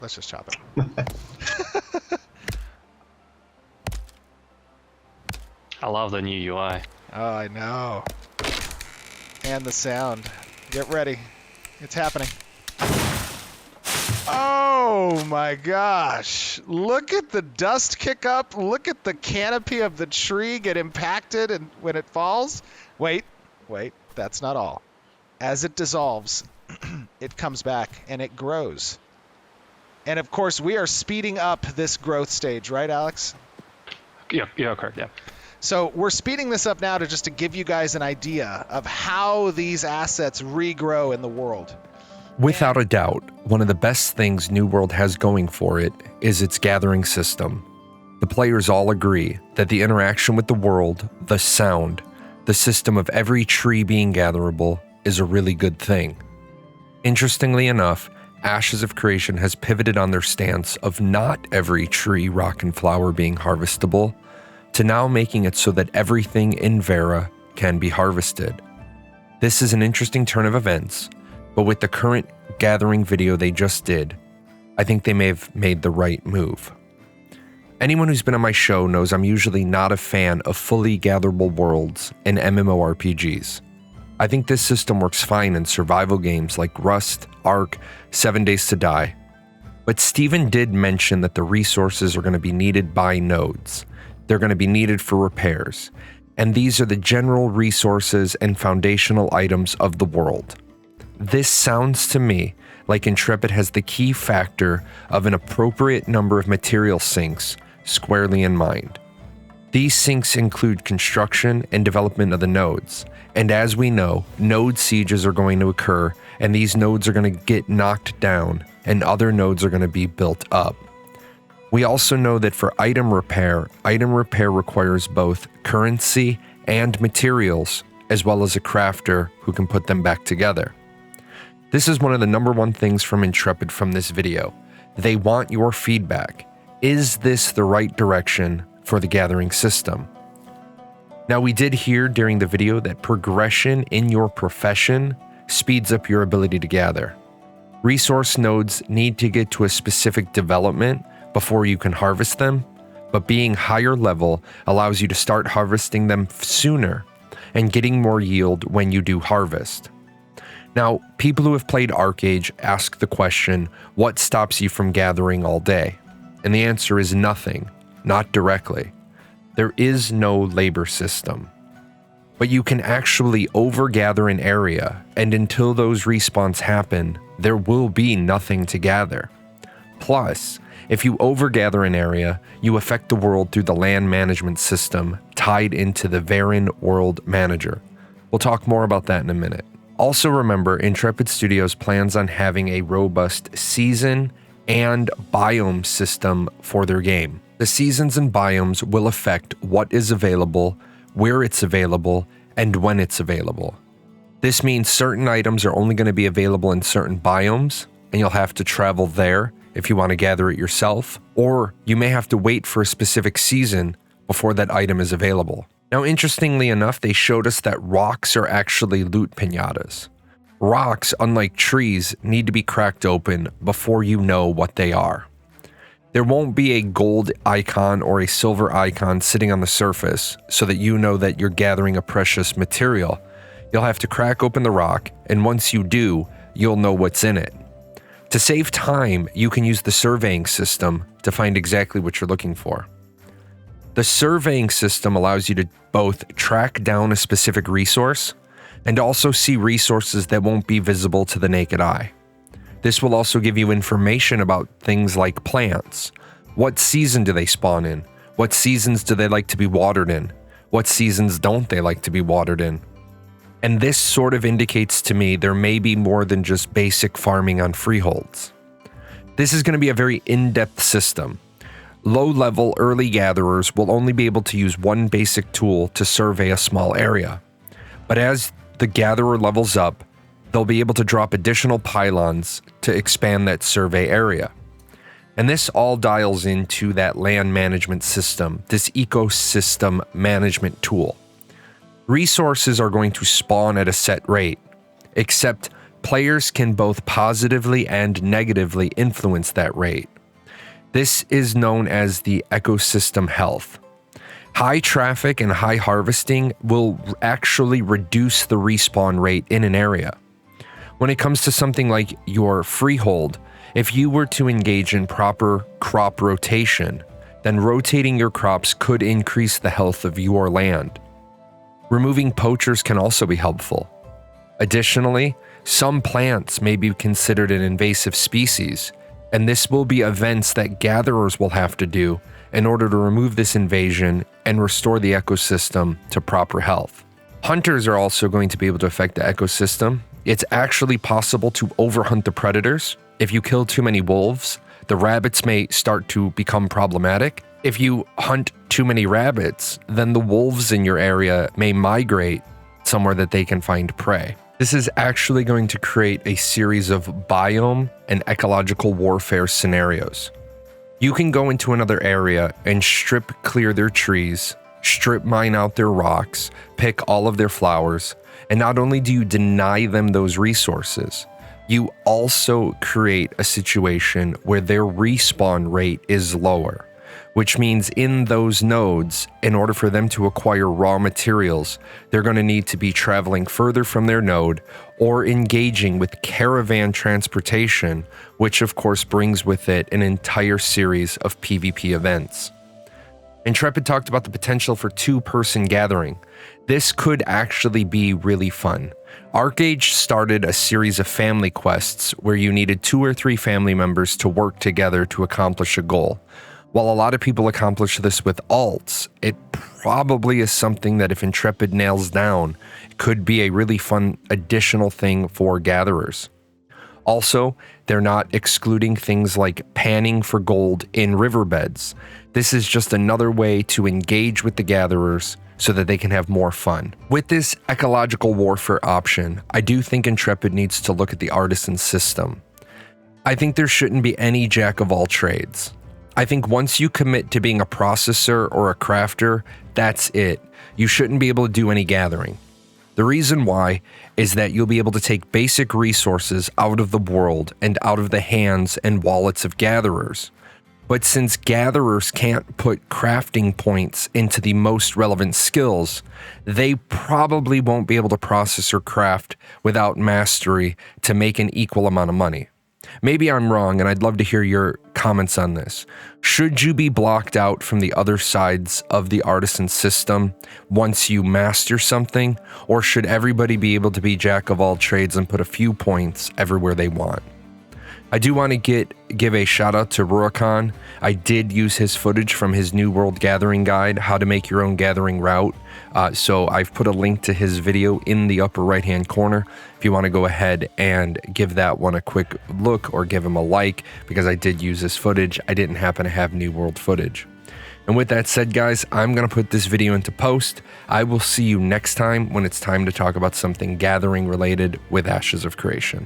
Let's just chop it. I love the new UI. Oh, I know. And the sound. Get ready. It's happening. Oh my gosh. Look at the dust kick up. Look at the canopy of the tree get impacted and when it falls. Wait. That's not all. As it dissolves, it comes back and it grows. And of course, we are speeding up this growth stage, right, Alex? Yeah, correct, yeah. So we're speeding this up now to give you guys an idea of how these assets regrow in the world. Without a doubt, one of the best things New World has going for it is its gathering system. The players all agree that the interaction with the world, the sound, the system of every tree being gatherable is a really good thing. Interestingly enough, Ashes of Creation has pivoted on their stance of not every tree, rock, and flower being harvestable, to now making it so that everything in Vera can be harvested. This is an interesting turn of events, but with the current gathering video they just did, I think they may have made the right move. Anyone who's been on my show knows I'm usually not a fan of fully gatherable worlds in MMORPGs. I think this system works fine in survival games like Rust, Ark, 7 Days to Die. But Steven did mention that the resources are going to be needed by nodes. They're going to be needed for repairs, and these are the general resources and foundational items of the world. This sounds to me like Intrepid has the key factor of an appropriate number of material sinks squarely in mind. These sinks include construction and development of the nodes, and as we know, node sieges are going to occur, and these nodes are going to get knocked down, and other nodes are going to be built up. We also know that for item repair requires both currency and materials, as well as a crafter who can put them back together. This is one of the number one things from Intrepid from this video. They want your feedback. Is this the right direction for the gathering system? Now, we did hear during the video that progression in your profession speeds up your ability to gather. Resource nodes need to get to a specific development before you can harvest them, but being higher level allows you to start harvesting them sooner and getting more yield when you do harvest. Now, people who have played ArcAge ask the question, what stops you from gathering all day? And the answer is nothing, not directly. There is no labor system. But you can actually overgather an area, and until those respawns happen, there will be nothing to gather. Plus, if you overgather an area, you affect the world through the land management system tied into the Veran World Manager. We'll talk more about that in a minute. Also remember, Intrepid Studios plans on having a robust season and biome system for their game. The seasons and biomes will affect what is available, where it's available, and when it's available. This means certain items are only going to be available in certain biomes, and you'll have to travel there if you want to gather it yourself, or you may have to wait for a specific season before that item is available. Now, interestingly enough, they showed us that rocks are actually loot pinatas. Rocks, unlike trees, need to be cracked open before you know what they are. There won't be a gold icon or a silver icon sitting on the surface so that you know that you're gathering a precious material. You'll have to crack open the rock, and once you do, you'll know what's in it. To save time, you can use the surveying system to find exactly what you're looking for. The surveying system allows you to both track down a specific resource and also see resources that won't be visible to the naked eye. This will also give you information about things like plants. What season do they spawn in? What seasons do they like to be watered in? What seasons don't they like to be watered in? And this sort of indicates to me there may be more than just basic farming on freeholds. This is going to be a very in-depth system. Low-level early gatherers will only be able to use one basic tool to survey a small area. But as the gatherer levels up, they'll be able to drop additional pylons to expand that survey area. And this all dials into that land management system, this ecosystem management tool. Resources are going to spawn at a set rate, except Players can both positively and negatively influence that rate. This is known as the ecosystem health. High traffic and high harvesting will actually reduce the respawn rate in an area. When it comes to something like your freehold, if you were to engage in proper crop rotation, then rotating your crops could increase the health of your land. Removing poachers can also be helpful. Additionally, some plants may be considered an invasive species, and this will be events that gatherers will have to do in order to remove this invasion and restore the ecosystem to proper health. Hunters are also going to be able to affect the ecosystem. It's actually possible to overhunt the predators. If you kill too many wolves, the rabbits may start to become problematic. If you hunt too many rabbits, then the wolves in your area may migrate somewhere that they can find prey. This is actually going to create a series of biome and ecological warfare scenarios. You can go into another area and strip clear their trees, strip mine out their rocks, pick all of their flowers, and not only do you deny them those resources, you also create a situation where their respawn rate is lower, which means in those nodes, in order for them to acquire raw materials, they're going to need to be traveling further from their node or engaging with caravan transportation, which of course brings with it an entire series of PvP events. Intrepid talked about the potential for two-person gathering. This could actually be really fun. ArcAge started a series of family quests where you needed 2 or 3 family members to work together to accomplish a goal. While a lot of people accomplish this with alts, it probably is something that if Intrepid nails down, it could be a really fun additional thing for gatherers. Also, they're not excluding things like panning for gold in riverbeds. This is just another way to engage with the gatherers so that they can have more fun. With this ecological warfare option, I do think Intrepid needs to look at the artisan system. I think there shouldn't be any jack of all trades. I think once you commit to being a processor or a crafter, that's it. You shouldn't be able to do any gathering. The reason why is that you'll be able to take basic resources out of the world and out of the hands and wallets of gatherers. But since gatherers can't put crafting points into the most relevant skills, they probably won't be able to process or craft without mastery to make an equal amount of money. Maybe I'm wrong, and I'd love to hear your comments on this. Should you be blocked out from the other sides of the artisan system once you master something, or should everybody be able to be jack of all trades and put a few points everywhere they want? I do want to give a shout out to Rurikon. I did use his footage from his New World Gathering Guide, how to make your own gathering route. So I've put a link to his video in the upper right hand corner if you want to go ahead and give that one a quick look or give him a like, because I did use his footage. I didn't happen to have New World footage. And with that said, guys, I'm going to put this video into post. I will see you next time when it's time to talk about something gathering related with Ashes of Creation.